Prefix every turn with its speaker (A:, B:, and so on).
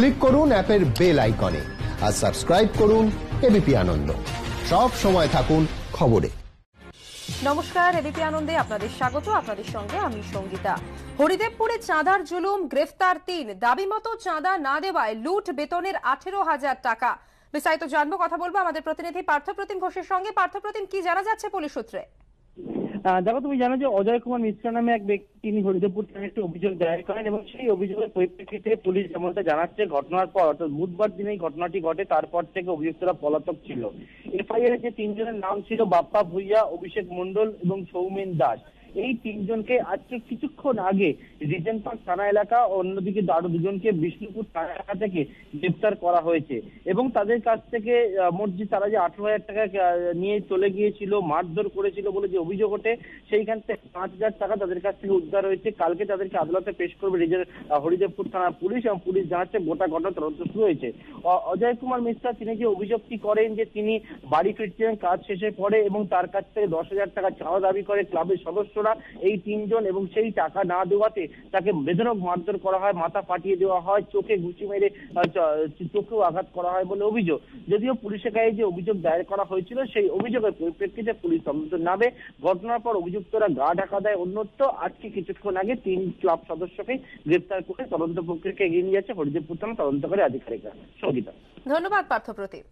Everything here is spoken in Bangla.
A: ক্লিক করুন অ্যাপের বেল আইকনে আর সাবস্ক্রাইব করুন এবিপি আনন্দ। সব সময় থাকুন খবরে।
B: নমস্কার, এবিপি আনন্দে আপনাদের স্বাগত। আপনাদের সঙ্গে আমি সঙ্গীতা। হরিদেবপুরে চাঁদার জুলুম, গ্রেফতার ৩। দাবি মতো চাঁদা না দেওয়ায় লুট, বেতনের 18,000 টাকা। বিস্তারিত জানবো, কথা বলবো আমাদের প্রতিনিধি পার্থপ্রতিম ঘোষের সঙ্গে। পার্থপ্রতিম, কি জানা যাচ্ছে পুলিশ সূত্রে?
C: দেখো, তুমি জানো যে অজয় কুমার মিশ্রা নামে এক ব্যক্তি, তিনি হরিদেবপুর থানায় একটি অভিযোগ দায়ের করেন এবং সেই অভিযোগের পরিপ্রেক্ষিতে পুলিশ যেমনটা জানাচ্ছে, ঘটনার পর অর্থাৎ বুধবার দিনে এই ঘটনাটি ঘটে, তারপর থেকে অভিযুক্তরা পলাতক ছিল। এফআইআর যে ৩ জনের নাম ছিল বাপ্পা ভুইয়া, অভিষেক মণ্ডল এবং সৌমেন দাস। এই ৩ জনকে আজকে কিছুক্ষণ আগে রিজেন্ট পার্ক থানা এলাকা, অন্যদিকে আরো ২ জনকে বিষ্ণুপুর থানা এলাকা থেকে গ্রেফতার করা হয়েছে এবং তাদের কাছ থেকে মোট যে তারা যে 18,000 টাকা নিয়ে চলে গিয়েছিল, মারধর করেছিল বলে যে অভিযোগ ওঠে, সেইখান থেকে 5,000 টাকা তাদের কাছ থেকে উদ্ধার হয়েছে। কালকে তাদেরকে আদালতে পেশ করবে হরিদেবপুর থানার পুলিশ এবং পুলিশ জানাচ্ছে গোটা ঘটনা তদন্ত শুরু হয়েছে। অজয় কুমার মিশ্রা তিনি যে অভিযোগটি করেন যে তিনি বাড়ি ফিরছিলেন কাজ শেষে পরে এবং তার কাছ থেকে 10,000 টাকা চাওয়া দাবি করে ক্লাবের সদস্য এই ৩ জন, এবং সেই টাকা না দেওয়াতে তাকে বেধড়ক মারধর করা হয়, মাথা ফাটিয়ে দেওয়া হয়, চোখে ঘুষি মেরে চোখেও আঘাত করা হয় বলে অভিযোগ। যদিও পুলিশের গায়ে যে অভিযোগ দায়ের করা হয়েছিল, সেই অভিযোগের পরিপ্রেক্ষিতে পুলিশ তদন্ত নামে। ঘটনার পর অভিযুক্তরা গা ঢাকা দেয়। অন্যত্র আজকে কিছুক্ষণ আগে ৩ ক্লাব সদস্যকে গ্রেফতার করে তদন্ত প্রক্রিয়াকে এগিয়ে নিয়ে যাচ্ছে হরিদেবপুর থানা তদন্তকারী আধিকারিকরা। সঙ্গীতা,
B: ধন্যবাদ পার্থপ্রতিম।